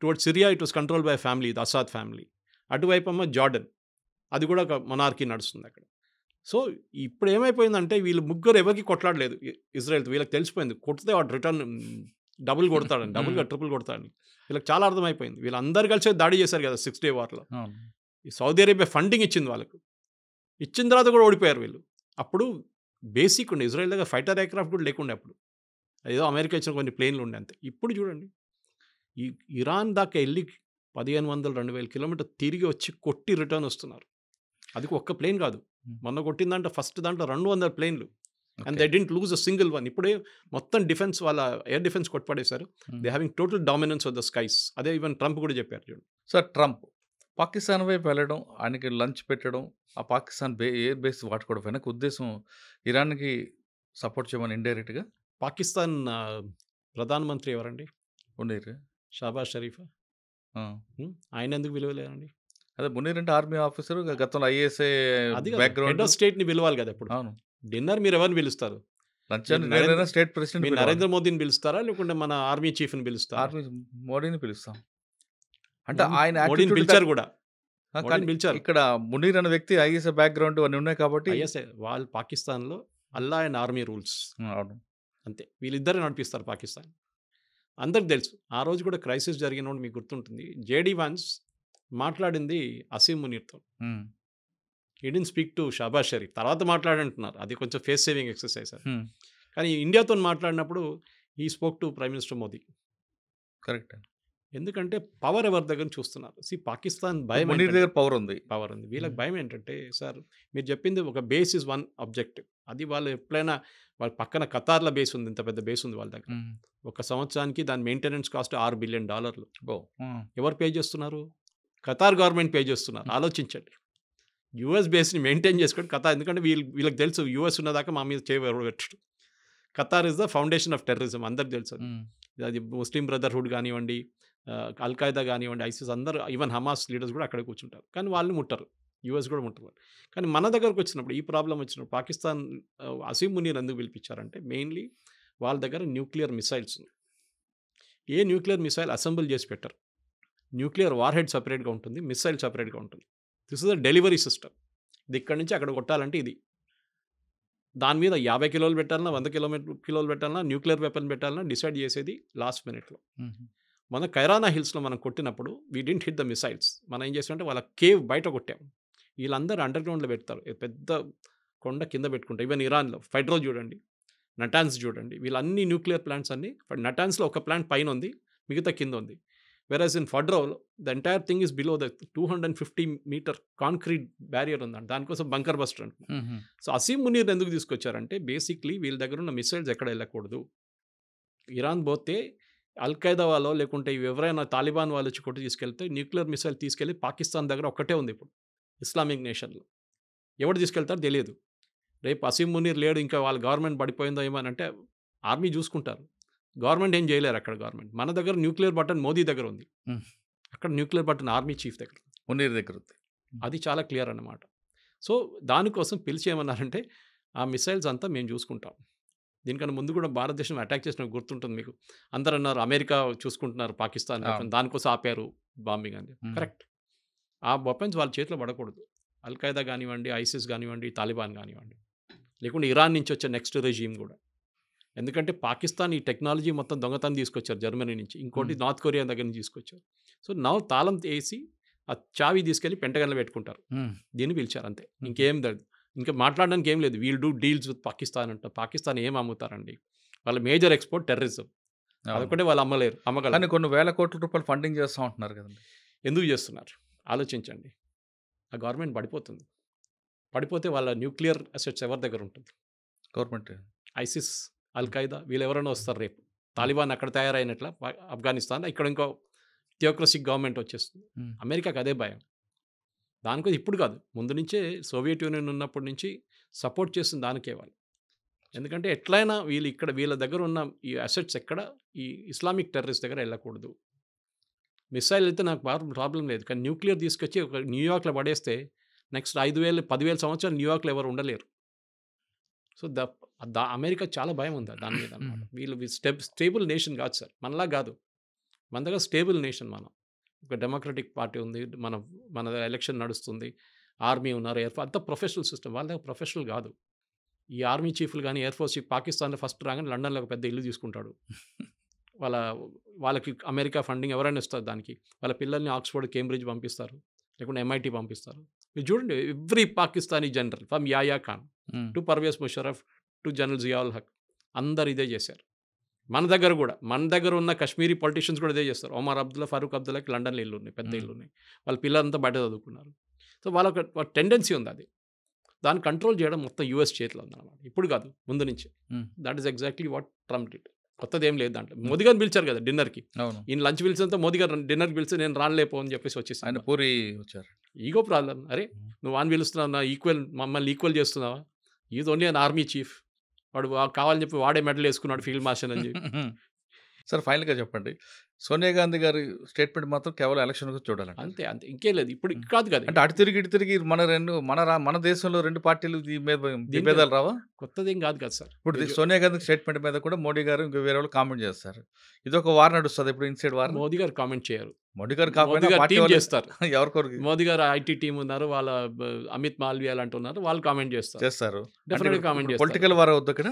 towards Syria it was control by family, the Assad family. అటువైపు అమ్మ జార్డన్, అది కూడా ఒక మొనార్కీ నడుస్తుంది అక్కడ. సో ఇప్పుడు ఏమైపోయిందంటే వీళ్ళు ముగ్గురు ఎవరికి కొట్లాడలేదు ఇజ్రాయెల్, వీళ్ళకి తెలిసిపోయింది కొడితే వాడు రిటర్న్ డబుల్ కొడతాడని, డబుల్గా ట్రిపుల్ కొడతాడని వీళ్ళకి చాలా అర్థమైపోయింది. వీళ్ళందరూ కలిసి దాడి చేశారు కదా 6 Day వార్లో. ఈ సౌదీ అరేబియా ఫండింగ్ ఇచ్చింది వాళ్ళకు, ఇచ్చిన తర్వాత కూడా ఓడిపోయారు వీళ్ళు. అప్పుడు బేసిక్ ఉండే ఇజ్రాయెల్ దగ్గర ఫైటర్ ఎయిర్క్రాఫ్ట్ కూడా లేకుండే అప్పుడు, ఏదో అమెరికా ఇచ్చిన కొన్ని ప్లేన్లు ఉండే అంతే. ఇప్పుడు చూడండి ఈ ఇరాన్ దాకా వెళ్ళి 1500-2000 కిలోమీటర్ తిరిగి వచ్చి కొట్టి రిటర్న్ వస్తున్నారు. అది ఒక్క ప్లేన్ కాదు, మొన్న కొట్టిందంటే ఫస్ట్ దాంట్లో 200 ప్లేన్లు. And they didn't lose a single one. ఇప్పుడే మొత్తం డిఫెన్స్, వాళ్ళ ఎయిర్ డిఫెన్స్ కొట్టుపడేశారు. They having total dominance of the skies. అదే ఈవెన్ ట్రంప్ కూడా చెప్పారు చూడండి. సార్ ట్రంప్ పాకిస్తాన్ వైపు వెళ్ళడం, ఆయనకి లంచ్ పెట్టడం, ఆ పాకిస్తాన్ ఎయిర్ బేస్ వాడుకోవడం వెనక ఉద్దేశం ఇరాన్కి సపోర్ట్ చేయమని ఇండైరెక్ట్గా. పాకిస్తాన్ ప్రధానమంత్రి ఎవరండి? మునీర్, షాబాజ్ షరీఫ్. ఆయన ఎందుకు విలువలేదండి? అదే మునీర్ అంటే ఆర్మీ ఆఫీసర్, గతంలో ఐఏఎస్ఐ బ్యాక్గ్రౌండ్. హెడ్ ఆఫ్ స్టేట్ని పిలవాలి కదా ఇప్పుడు. అవును, డిన్నర్ మీరు ఎవరిని పిలుస్తారు? స్టేట్ ప్రెసిడెంట్ నరేంద్ర మోదీని పిలుస్తారా, లేకుంటే మన ఆర్మీ చీఫ్ని పిలుస్తారా? ఆర్మీ మోడీని పిలుస్తాం. అంటే ఆయన మోడీని పిలిచారు కూడా, పిలిచారు. ఇక్కడ మునీర్ అనే వ్యక్తి ఐఎస్ఐ బ్యాక్గ్రౌండ్ అన్నీ ఉన్నాయి కాబట్టి ఐఎస్ఐ వాళ్ళు పాకిస్తాన్లో అల్లా అండ్ ఆర్మీ రూల్స్ అంతే, వీళ్ళిద్దరే నడిపిస్తారు పాకిస్తాన్. అందరికి తెలుసు. ఆ రోజు కూడా క్రైసిస్ జరిగినప్పుడు మీకు గుర్తుంటుంది, జేడీ వాన్స్ మాట్లాడింది అసీం మునీర్తో. He didn't speak to Shahbaz Sharif. తర్వాత మాట్లాడంటున్నారు, అది కొంచెం ఫేస్ సేవింగ్ ఎక్సర్సైజ్. కానీ ఇండియాతో మాట్లాడినప్పుడు ఈ spoke to prime minister Modi. Correct. ఎందుకంటే పవర్ ఎవరి దగ్గర చూస్తున్నారు. పాకిస్తాన్ భయం, పవర్ ఉంది. వీళ్ళకి భయం ఏంటంటే, సార్ మీరు చెప్పింది ఒక బేస్ ఇస్ వన్ ఆబ్జెక్టివ్. అది వాళ్ళు ఎప్పుడైనా, వాళ్ళ పక్కన ఖతార్లో బేస్ ఉంది, ఇంత పెద్ద బేస్ ఉంది వాళ్ళ దగ్గర. ఒక సంవత్సరానికి దాని మెయింటెనెన్స్ కాస్ట్ $6 బిలియన్. ఎవరు పే చేస్తున్నారు? ఖతార్ గవర్నమెంట్ పే చేస్తున్నారు. ఆలోచించండి. యూఎస్ బేస్ని మెయింటైన్ చేసుకోండి ఖతార్. ఎందుకంటే వీళ్ళకి తెలుసు యూఎస్ ఉన్నదాకా మా మీద చేయబెట్టడు. Qatar is the foundation of terrorism, అందరికి తెలుసు. అది ముస్లిం బ్రదర్హుడ్ కానివ్వండి, అల్ఖాయిదా కానివ్వండి, ఐసిస్, అందరూ ఈవెన్ హమాస్ లీడర్స్ కూడా అక్కడే కూర్చుంటారు. కానీ వాళ్ళు ముట్టరు, యూఎస్ కూడా ముట్టరు. కానీ మన దగ్గరకు వచ్చినప్పుడు, ఈ ప్రాబ్లం వచ్చినప్పుడు పాకిస్తాన్ అసీం మునీర్ ఎందుకు పిలిపించారంటే, మెయిన్లీ వాళ్ళ దగ్గర న్యూక్లియర్ మిసైల్స్ ఉన్నాయి. ఏ న్యూక్లియర్ మిసైల్ అసెంబుల్ చేసి పెట్టరు. న్యూక్లియర్ వార్ హెడ్ సపరేట్గా ఉంటుంది, మిసైల్ సపరేట్గా ఉంటుంది. This is the delivery system. ఇది ఇక్కడి నుంచి అక్కడ కొట్టాలంటే ఇది. దాని మీద 50 కిలోలు పెట్టాలన్నా, 100 కిలోలు పెట్టాలన్నా, న్యూక్లియర్ వెపన్ పెట్టాలన్నా డిసైడ్ చేసేది లాస్ట్ మినిట్లో. మన కైరానా హిల్స్లో మనం కొట్టినప్పుడు we didn't hit the missiles. మనం ఏం చేసామంటే వాళ్ళ కేవ్ బయట కొట్టాము. వీళ్ళందరూ అండర్ గ్రౌండ్లో పెడతారు, పెద్ద కొండ కింద పెట్టుకుంటారు. ఈవెన్ ఇరాన్లో ఫైడ్రో చూడండి, నటాన్స్ చూడండి, వీళ్ళన్ని న్యూక్లియర్ ప్లాంట్స్ అన్ని. నటాన్స్లో ఒక ప్లాంట్ పైన ఉంది, మిగతా కింద ఉంది. వెరాజ్ ఇన్ ఫడ్రో the entire thing is below the 250 metre concrete barrier ఉందండి. దానికోసం బంకర్ బస్టర్ అంటున్నాం. సో అసీం మునీర్ ఎందుకు తీసుకొచ్చారంటే, బేసిక్లీ వీళ్ళ దగ్గర ఉన్న మిసైల్స్ ఎక్కడ వెళ్ళకూడదు. ఇరాన్ పోతే అల్ఖైదా వాళ్ళు, లేకుంటే ఎవరైనా తాలిబాన్ వాళ్ళు వచ్చి కొట్టి తీసుకెళ్తే న్యూక్లియర్ మిసైల్ తీసుకెళ్ళి పాకిస్తాన్ దగ్గర ఒక్కటే ఉంది ఇప్పుడు ఇస్లామిక్ నేషన్లో. ఎవరు తీసుకెళ్తారో తెలియదు. రేపు అసీం మునీర్ లేడు, ఇంకా వాళ్ళ గవర్నమెంట్ పడిపోయిందో ఏమని అంటే ఆర్మీ చూసుకుంటారు, గవర్నమెంట్ ఏం చేయలేరు అక్కడ. గవర్నమెంట్ మన దగ్గర న్యూక్లియర్ బటన్ మోదీ దగ్గర ఉంది, అక్కడ న్యూక్లియర్ బటన్ ఆర్మీ చీఫ్ దగ్గర, మునీర్ దగ్గర ఉంది. అది చాలా క్లియర్ అన్నమాట. సో దానికోసం పిలిచి ఏమన్నారంటే, ఆ మిసైల్స్ అంతా మేము చూసుకుంటాం. దీనికన్నా ముందు కూడా భారతదేశం అటాక్ చేసిన గుర్తుంటుంది మీకు. అందరూ అన్నారు అమెరికా చూసుకుంటున్నారు పాకిస్తాన్, దానికోసం ఆపారు బాంబింగ్ అని. కరెక్ట్. ఆ వెపన్స్ వాళ్ళ చేతిలో పడకూడదు. అల్ఖైదా కానివ్వండి, ఐసిస్ కానివ్వండి, తాలిబాన్ కానివ్వండి, లేకుంటే ఇరాన్ నుంచి వచ్చే నెక్స్ట్ రెజీమ్ కూడా. ఎందుకంటే పాకిస్తాన్ ఈ టెక్నాలజీ మొత్తం దొంగతనం తీసుకొచ్చారు జర్మనీ నుంచి, ఇంకోటి నార్త్ కొరియా దగ్గర నుంచి తీసుకొచ్చారు. సో తాళం వేసి ఆ చావి తీసుకెళ్ళి పెంటగన్లో పెట్టుకుంటారు. దీన్ని పిలిచారు అంతే, ఇంకేం లేదు. ఇంకా మాట్లాడడానికి ఏం లేదు. We'll do deals with Pakistan అంట. పాకిస్తాన్ ఏం అమ్ముతారండి? వాళ్ళ మేజర్ ఎక్స్పోర్ట్ టెర్రరిజం. అదొకటే వాళ్ళు అమ్మలేరు, అమ్మగలరు. కానీ కొన్ని వేల కోట్ల రూపాయలు ఫండింగ్ చేస్తూ ఉంటున్నారు కదండి. ఎందుకు చేస్తున్నారు ఆలోచించండి. ఆ గవర్నమెంట్ పడిపోతుంది. పడిపోతే వాళ్ళ న్యూక్లియర్ అసెట్స్ ఎవరి దగ్గర ఉంటుంది? గవర్నమెంట్. ఐసిస్, అల్ఖైదా వీళ్ళు ఎవరైనా వస్తారు రేపు. తాలిబాన్ అక్కడ తయారైనట్ల ఆఫ్ఘనిస్తాన్, ఇక్కడ ఇంకో థియోక్రసిక్ గవర్నమెంట్ వచ్చేస్తుంది. అమెరికాకి అదే భయం. దానికోసం ఇప్పుడు కాదు, ముందు నుంచే సోవియట్ యూనియన్ ఉన్నప్పటి నుంచి సపోర్ట్ చేస్తుంది దానికే వాళ్ళు. ఎందుకంటే ఎట్లయినా వీళ్ళ దగ్గర ఉన్న ఈ అసెట్స్ ఎక్కడ ఈ ఇస్లామిక్ టెర్రరిస్ట్ దగ్గర వెళ్ళకూడదు. మిసైల్ అయితే నాకు ప్రాబ్లం లేదు, కానీ న్యూక్లియర్ తీసుకొచ్చి ఒక న్యూయార్క్లో పడేస్తే నెక్స్ట్ 5,000-10,000 సంవత్సరాలు న్యూయార్క్లో ఎవరు ఉండలేరు. సో అమెరికా చాలా భయం ఉంది దాని మీద అనమాట. వీళ్ళు స్టేబుల్ నేషన్ కాదు సార్, మనలా కాదు. మన దగ్గర స్టేబుల్ నేషన్ మనం. ఒక డెమోక్రటిక్ పార్టీ ఉంది, మన ఎలక్షన్ నడుస్తుంది, ఆర్మీ ఉన్నారు, ఎయిర్ ఫోర్స్, అంతా ప్రొఫెషనల్ సిస్టమ్. వాళ్ళ దగ్గర ప్రొఫెషనల్ కాదు. ఈ ఆర్మీ చీఫ్లు కానీ ఎయిర్ ఫోర్స్ చీఫ్ పాకిస్తాన్లో ఫస్ట్ రాగానే లండన్లో ఒక పెద్ద ఇల్లు తీసుకుంటాడు. వాళ్ళకి అమెరికా ఫండింగ్ ఎవరైనా ఇస్తారు దానికి. వాళ్ళ పిల్లల్ని ఆక్స్ఫర్డ్, కేంబ్రిడ్జ్ పంపిస్తారు, లేకుంటే MIT పంపిస్తారు. మీరు చూడండి, every Pakistani general from Yahya Khan to Pervez Musharraf to general Zia-ul Haq అందరు ఇదే చేశారు. మన దగ్గర ఉన్న కశ్మీరీ పొలిటీషియన్స్ కూడా ఇదే చేస్తారు. ఒమర్ అబ్దుల్లా, ఫరూక్ అబ్దుల్లాకి లండన్లో ఇల్లు ఉన్నాయి, పెద్ద ఇల్లు ఉన్నాయి. వాళ్ళ పిల్లలంతా బయట చదువుకున్నారు. సో వాళ్ళకి టెండెన్సీ ఉంది అది. దాన్ని కంట్రోల్ చేయడం మొత్తం US చేతిలో ఉందన్నమాట. ఇప్పుడు కాదు, ముందు నుంచి. That is exactly what Trump did. కొత్తది ఏం లేదు దాంట్లో. మోదీ గారిని పిలిచారు కదా డిన్నర్కి. ఈయన లంచ్ పిలిచినంత మోదీ గారు డిన్నర్కి పిలిచి నేను రాలేపో అని చెప్పేసి వచ్చేసి ఆయన పూరి వచ్చారు. Ego problem. అరే నువ్వు వాన్ పిలుస్తున్నావు, నా మమ్మల్ని ఈక్వల్ చేస్తున్నావా? Is only an army chief. వాడు కావాలని చెప్పి వాడే మెడల్ వేసుకున్నాడు ఫీల్డ్ మార్షల్ అని చెప్పి. సార్ ఫైనల్గా చెప్పండి, సోనియా గాంధీ గారి స్టేట్మెంట్ మాత్రం కేవలం ఎలక్షన్ చూడాలి. అంతే ఇంకేం లేదు. ఇప్పుడు కాదు కదా, అంటే అటు తిరిగి ఇటు తిరిగి మన దేశంలో రెండు పార్టీలు విభేదాలు రావా? కొత్తదేం కాదు కదా సార్. ఇప్పుడు సోనియా గాంధీ స్టేట్మెంట్ మీద కూడా మోడీ గారు ఇంకా వేరే వాళ్ళు కామెంట్ చేస్తారు. ఇది ఒక వార్ నడుస్తుంది ఇప్పుడు, ఇన్సైడ్ వార్. మోదీ గారు కామెంట్ చేయరు. మోడీ గారు చేస్తారు. ఎవరికొరకు మోదీ గారు IT టీం ఉన్నారు, వాళ్ళ అమిత్ మాల్వియా లాంటి ఉన్నారు, వాళ్ళు కామెంట్ చేస్తారు. డెఫినెట్గా కామెంట్ చేస్తారు. పొలిటికల్ వార్ అవుతుంది అక్కడ.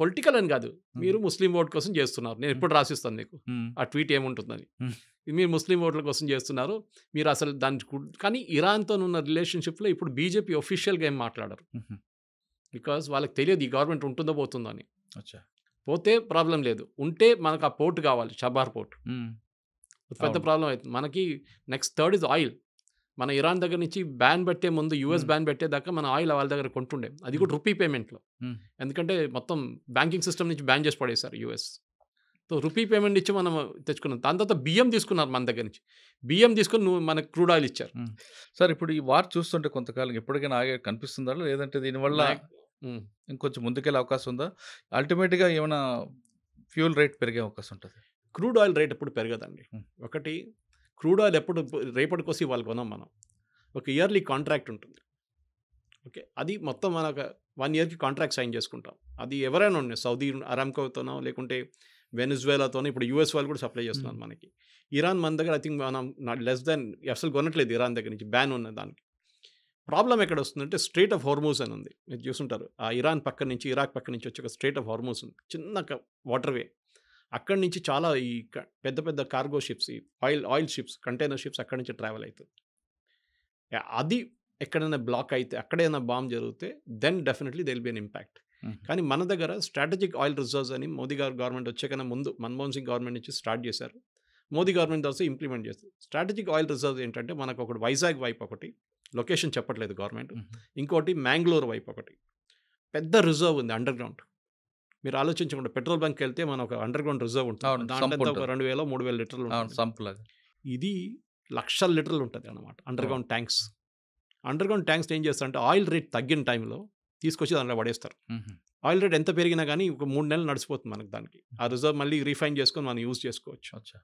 పొలిటికల్ అని కాదు, మీరు ముస్లిం ఓట్ కోసం చేస్తున్నారు. నేను ఇప్పుడు రాసిస్తాను నీకు ఆ ట్వీట్ ఏముంటుందని. మీరు ముస్లిం ఓట్ల కోసం చేస్తున్నారు, మీరు అసలు కానీ ఇరాన్తో ఉన్న రిలేషన్షిప్లో ఇప్పుడు బీజేపీ ఒఫీషియల్గా ఏం మాట్లాడరు. బికాజ్ వాళ్ళకి తెలియదు ఈ గవర్నమెంట్ ఉంటుందో పోతుందో అని. పోతే ప్రాబ్లం లేదు, ఉంటే మనకు ఆ పోర్ట్ కావాలి, షబార్ పోర్ట్. పెద్ద ప్రాబ్లం అవుతుంది మనకి. Next third is oil. మన ఇరాన్ దగ్గర నుంచి బ్యాన్ పెట్టే ముందు US బ్యాన్ పెట్టేదాకా మన ఆయిల్ వాళ్ళ దగ్గర కొంటుండే, అది కూడా రూపీ పేమెంట్లో. ఎందుకంటే మొత్తం బ్యాంకింగ్ సిస్టమ్ నుంచి బ్యాన్ చేసి పడేశారు US. సో రూపీ పేమెంట్ ఇచ్చి మనం తెచ్చుకున్నాం. దాని తర్వాత బియ్యం తీసుకున్నారు మన దగ్గర నుంచి. బియ్యం తీసుకుని మనకు క్రూడ్ ఆయిల్ ఇచ్చారు. సార్ ఇప్పుడు ఈ వార్ చూస్తుంటే కొంతకాలం ఎప్పటికైనా ఆగే కనిపిస్తుందా, లేదంటే దీనివల్ల ఇంకొంచెం ముందుకెళ్ళే అవకాశం ఉందా? అల్టిమేట్గా ఏమైనా ఫ్యూల్ రేట్ పెరిగే అవకాశం ఉంటుంది? క్రూడ్ ఆయిల్ రేట్ ఎప్పుడు పెరగదండి. ఒకటి, క్రూడ్ ఆయిల్ ఎప్పుడు రేపటి కోసం వాళ్ళు కొనాం మనం. ఒక ఇయర్లీ కాంట్రాక్ట్ ఉంటుంది. ఓకే, అది మొత్తం మనకు 1 yearకి కాంట్రాక్ట్ సైన్ చేసుకుంటాం. అది ఎవరైనా ఉన్నాయి, సౌదీ అరామ్కోతోనో లేకుంటే వెనిజువేలాతోనో. ఇప్పుడు US వాళ్ళు కూడా సప్లై చేస్తున్నారు మనకి. ఇరాన్ మన దగ్గర I think మనం లెస్ దాన్ అసలు కొనట్లేదు ఇరాన్ దగ్గర నుంచి, బ్యాన్ ఉన్న దానికి. ప్రాబ్లం ఎక్కడ వస్తుందంటే స్ట్రైట్ ఆఫ్ హార్మూజ్ అని ఉంది, మీరు చూసుంటారు. ఆ ఇరాన్ పక్క నుంచి, ఇరాక్ పక్క నుంచి వచ్చే ఒక స్ట్రైట్ ఆఫ్ హార్మూజ్ ఉంది, చిన్న వాటర్వే. అక్కడి నుంచి చాలా ఈ పెద్ద పెద్ద కార్గో షిప్స్, ఈ ఆయిల్ షిప్స్, కంటైనర్ షిప్స్ అక్కడి నుంచి ట్రావెల్ అవుతుంది. అది ఎక్కడైనా బ్లాక్ అయితే, అక్కడైనా బాంబ్ జరిగితే then definitely they will be an impact. కానీ మన దగ్గర స్ట్రాటజిక్ ఆయిల్ రిజర్వ్స్ అని మోదీ గారు గవర్నమెంట్ వచ్చేకన్నా ముందు మన్మోహన్ సింగ్ గవర్నమెంట్ నుంచి స్టార్ట్ చేశారు. మోదీ గవర్నమెంట్ తర్వాత ఇంప్లిమెంట్ చేస్తారు. స్ట్రాటజిక్ ఆయిల్ రిజర్వ్స్ ఏంటంటే మనకు ఒకటి వైజాగ్ వైపు ఒకటి, లొకేషన్ చెప్పట్లేదు గవర్నమెంట్, ఇంకోటి మ్యాంగ్లూర్ వైపు ఒకటి పెద్ద రిజర్వ్ ఉంది అండర్ గ్రౌండ్. మీరు ఆలోచించకుండా పెట్రోల్ బంక్ వెళ్తే మన ఒక అండర్ గ్రౌండ్ రిజర్వ్ ఉంటుంది, దాంట్లో 2000-3000 లీటర్లు ఉంటుంది. ఇది 1,00,000 లీటర్లు ఉంటుంది అన్నమాట under ground tanks. Under ground tanks ఏం చేస్తారంటే ఆయిల్ రేట్ తగ్గిన టైంలో తీసుకొచ్చి దాంట్లో పడేస్తారు. ఆయిల్ రేట్ ఎంత పెరిగినా కానీ ఒక 3 నెలలు నడిచిపోతుంది మనకు. దానికి ఆ రిజర్వ్ మళ్ళీ రీఫైన్ చేసుకొని మనం యూజ్ చేసుకోవచ్చు.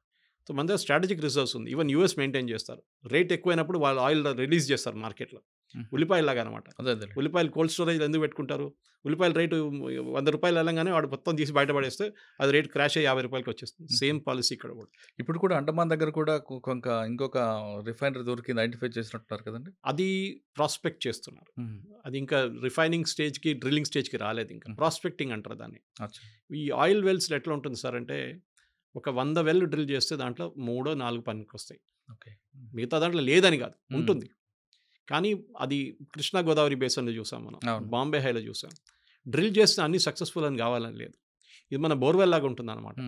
సో మన దగ్గర స్ట్రాటజిక్ రిజర్వ్స్ ఉంది. ఈవెన్ US మెయింటైన్ చేస్తారు. రేట్ ఎక్కువైనప్పుడు వాళ్ళు ఆయిల్ రిలీజ్ చేస్తారు మార్కెట్లో, ఉల్లిపాయలాగా అనమాట. ఉల్లిపాయలు కోల్డ్ స్టోరేజ్ ఎందుకు పెట్టుకుంటారు? ఉల్లిపాయల రేటు 100 రూపాయలు వెళ్ళగానే వాడు మొత్తం తీసి బయటపడేస్తే అది రేట్ క్రాష్ అయ్యి 50 రూపాయలకి వచ్చేస్తుంది. సేమ్ పాలసీ ఇక్కడ కూడా. ఇప్పుడు కూడా అండమాన్ దగ్గర కూడా ఇంకొక రిఫైనరీ దొరికి ఐడెంటిఫై చేసినట్టున్నారు కదండి. అది ప్రాస్పెక్ట్ చేస్తున్నారు. అది ఇంకా రిఫైనింగ్ స్టేజ్కి, డ్రిల్లింగ్ స్టేజ్కి రాలేదు. ఇంకా ప్రాస్పెక్టింగ్ అంటారు దాన్ని. ఈ ఆయిల్ వెల్స్ ఎట్లా ఉంటుంది సార్ అంటే, ఒక 100 వెల్ డ్రిల్ చేస్తే దాంట్లో 3-4 పనికి వస్తాయి. మిగతా దాంట్లో లేదని కాదు, ఉంటుంది. కానీ అది కృష్ణా గోదావరి బేసిన్లో చూసాం మనం, బాంబే హైలో చూసాం. డ్రిల్ చేస్తే అన్ని సక్సెస్ఫుల్ అని కావాలని లేదు. ఇది మన బోర్వెల్ లాగా ఉంటుంది అనమాట.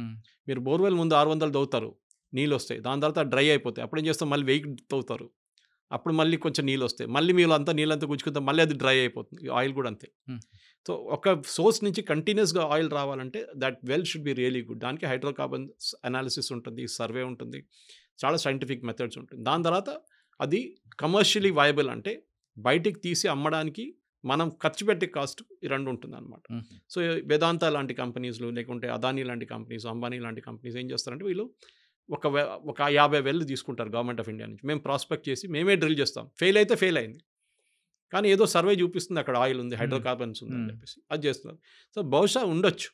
మీరు బోర్వెల్ ముందు 600 తవ్వుతారు, నీళ్ళు వస్తాయి. దాని తర్వాత డ్రై అయిపోతాయి. అప్పుడు ఏం చేస్తాం, మళ్ళీ 1000 తవ్వుతారు, అప్పుడు మళ్ళీ కొంచెం నీళ్ళు వస్తాయి. మళ్ళీ మీరు నీళ్ళంతా గుంజుకుంటాం, మళ్ళీ అది డ్రై అయిపోతుంది. ఆయిల్ కూడా అంతే. సో ఒక సోర్స్ నుంచి కంటిన్యూస్గా ఆయిల్ రావాలంటే that well should be really good. దానికి హైడ్రోకార్బన్ అనాలిసిస్ ఉంటుంది, సర్వే ఉంటుంది, చాలా సైంటిఫిక్ మెథడ్స్ ఉంటుంది. దాని తర్వాత అది కమర్షియలీ వయబుల్ అంటే బయటికి తీసి అమ్మడానికి మనం ఖర్చు పెట్టే కాస్ట్ ఈ 2 ఉంటుంది అనమాట. సో వేదాంత లాంటి కంపెనీస్లు, లేకుంటే అదానీ లాంటి కంపెనీస్, అంబానీ లాంటి కంపెనీస్ ఏం చేస్తారంటే వీళ్ళు ఒక 50 వెల్ తీసుకుంటారు గవర్నమెంట్ ఆఫ్ ఇండియా నుంచి. మేము ప్రాస్పెక్ట్ చేసి మేమే డ్రిల్ చేస్తాం. ఫెయిల్ అయితే ఫెయిల్ అయింది, కానీ ఏదో సర్వే చూపిస్తుంది అక్కడ ఆయిల్ ఉంది, హైడ్రోకార్బన్స్ ఉంది అని చెప్పేసి అది చేస్తున్నారు. సో బహుశా ఉండొచ్చు,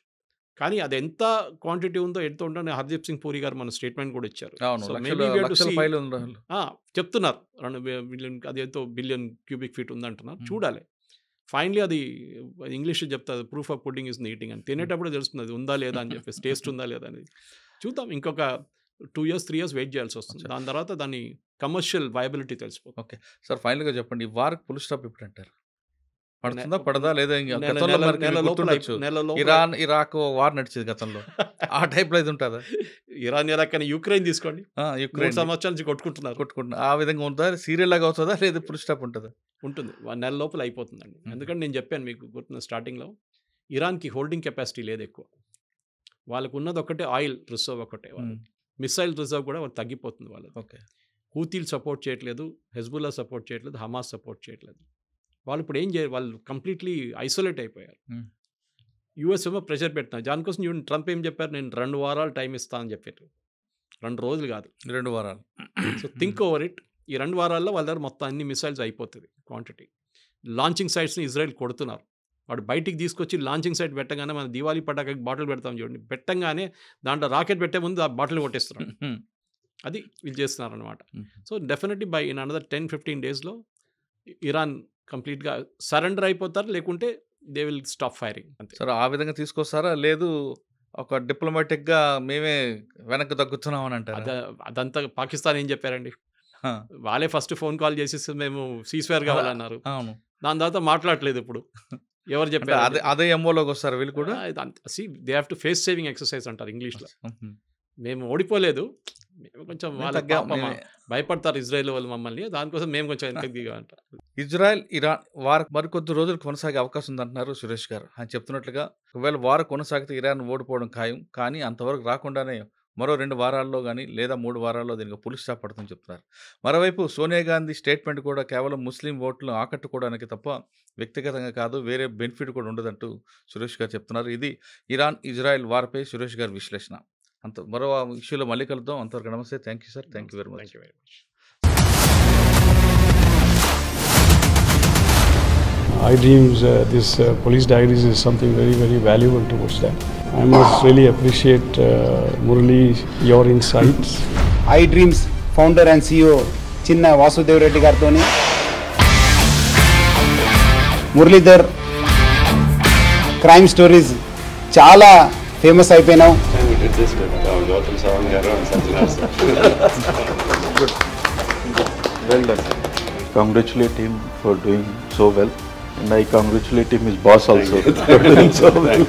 కానీ అది ఎంత క్వాంటిటీ ఉందో ఎంత ఉంటుందో హర్దీప్ సింగ్ పూరి గారు మన స్టేట్మెంట్ కూడా ఇచ్చారు. చెప్తున్నారు 2 బిలియన్ అది ఎంతో బిలియన్ క్యూబిక్ ఫీట్ ఉందంటున్నారు. చూడాలి, ఫైనలీ అది ఇంగ్లీష్ చెప్తారు, proof of pudding is eating అని. తినేటప్పుడు తెలుస్తుంది అది ఉందా లేదా అని చెప్పేసి, టేస్ట్ ఉందా లేదా అనేది. చూద్దాం, ఇంకొక 2 years 3 years వెయిట్ చేయాల్సి వస్తుంది. దాని తర్వాత దాని కమర్షియల్ వయబిలిటీ తెలిసిపోతుంది. ఓకే సార్, ఫైనల్గా చెప్పండి, ఈ వార్కి ఫుల్ స్టాప్ ఇప్పుడు అంటారు? పడుతుందా పడదా లేదా? ఇరాన్ ఇరాక్ వార్ నడిచేది గతంలో, ఆ టైప్ లో ఇది ఉంటుందా? ఇరాన్ ఇరాక్ అని యుక్రెయిన్ తీసుకోండి, యుక్రెయిన్ సంవత్సరాల నుంచి కొట్టుకుంటున్నారు. ఆ విధంగా ఉంటుందా? సీరియల్ లాగా అవుతుందా లేదా ఫుల్ స్టాప్ ఉంటుందా? ఉంటుంది, 1 నెల లోపల అయిపోతుందండి. ఎందుకంటే నేను చెప్పాను మీకు గుర్తున్న స్టార్టింగ్లో, ఇరాన్కి హోల్డింగ్ కెపాసిటీ లేదు ఎక్కువ. వాళ్ళకు ఉన్నది ఒకటే ఆయిల్ రిజర్వ్ ఒకటే, మిసైల్ రిజర్వ్ కూడా వాళ్ళు తగ్గిపోతుంది వాళ్ళది. ఓకే, హూతీలు సపోర్ట్ చేయట్లేదు, హెజ్బుల్లా సపోర్ట్ చేయట్లేదు, హమాస్ సపోర్ట్ చేయట్లేదు. వాళ్ళు ఇప్పుడు ఏం చేయాలి, వాళ్ళు కంప్లీట్లీ ఐసోలేట్ అయిపోయారు. యూఎస్ ఏమో ప్రెషర్ పెట్టినా, దానికోసం చూడండి ట్రంప్ ఏం చెప్పారు, నేను 2 వారాలు టైం ఇస్తాను అని చెప్పారు. 2 రోజులు కాదు, 2 వారాలు. So think over it. ఈ 2 వారాల్లో వాళ్ళ దగ్గర మొత్తం అన్ని మిసైల్స్ అయిపోతుంది క్వాంటిటీ. లాంచింగ్ సైట్స్ని ఇజ్రాయెల్ కొడుతున్నారు. వాడు బయటికి తీసుకొచ్చి లాంచింగ్ సైట్ పెట్టగానే మన దివాళీ పటాకాకి బాటిల్ పెడతాం చూడండి, పెట్టంగానే దాంట్లో రాకెట్ పెట్టే ముందు ఆ బాటిల్ కొట్టేస్తున్నారు. అది వీళ్ళు చేస్తున్నారు అనమాట. So definitely by in another 10-15 డేస్లో ఇరాన్ కంప్లీట్గా సరెండర్ అయిపోతారు, లేకుంటే దే విల్ స్టాప్ ఫైరింగ్. అంతే సార్, ఆ విధంగా తీసుకొస్తారా? లేదు ఒక డిప్లొమాటిక్గా మేమే వెనక్కి తగ్గుతున్నాం అని అంటారు? అదంతా పాకిస్తాన్ ఏం చెప్పారండి, వాళ్ళే ఫస్ట్ ఫోన్ కాల్ చేసేసి మేము సీజ్ఫైర్ కావాలన్నారు. అవును, దాని తర్వాత మాట్లాడలేదు. ఇప్పుడు ఎవరు చెప్పారు? అదే ఎంఓలోకి వస్తారు వీళ్ళు కూడా. They have to face saving exercise అంటారు ఇంగ్లీష్లో. మేము ఓడిపోలేదు, మేము కొంచెం భయపడతారు ఇజ్రాయెల్ వాళ్ళు మమ్మల్ని, దానికోసం మేము కొంచెం వెనక్కి దిగామంటారు. ఇజ్రాయెల్ ఇరాన్ వార్ మరికొద్ది రోజులు కొనసాగే అవకాశం ఉందంటున్నారు సురేష్ గారు. ఆయన చెప్తున్నట్లుగా ఒకవేళ వార్ కొనసాగితే ఇరాన్ ఓడిపోవడం ఖాయం, కానీ అంతవరకు రాకుండానే మరో 2 వారాల్లో కానీ లేదా 3 వారాల్లో దీనికి పులి స్టాప్ పడుతుందని చెప్తున్నారు. మరోవైపు సోనియా గాంధీ స్టేట్మెంట్ కూడా కేవలం ముస్లిం ఓట్లను ఆకట్టుకోవడానికి తప్ప వ్యక్తిగతంగా కాదు, వేరే బెనిఫిట్ కూడా ఉండదంటూ సురేష్ గారు చెప్తున్నారు. ఇది ఇరాన్ ఇజ్రాయెల్ వార్పై సురేష్ గారి విశ్లేషణ. మరో ఇష్యూలో మళ్ళీ కలుద్దాం. అంతవరకు నమస్తే. Thank you sir. Thank you very much. I dreams, this police diaries is something very, very valuable towards that. I must really appreciate Murali, your insights. I dreams founder and CEO Chinna Vasudev Reddy gartoni Muralidhar crime stories చాలా famous అయిపోయినావు. Well done. Congratulate him for doing so well. And I congratulate him, his boss also, for doing so well.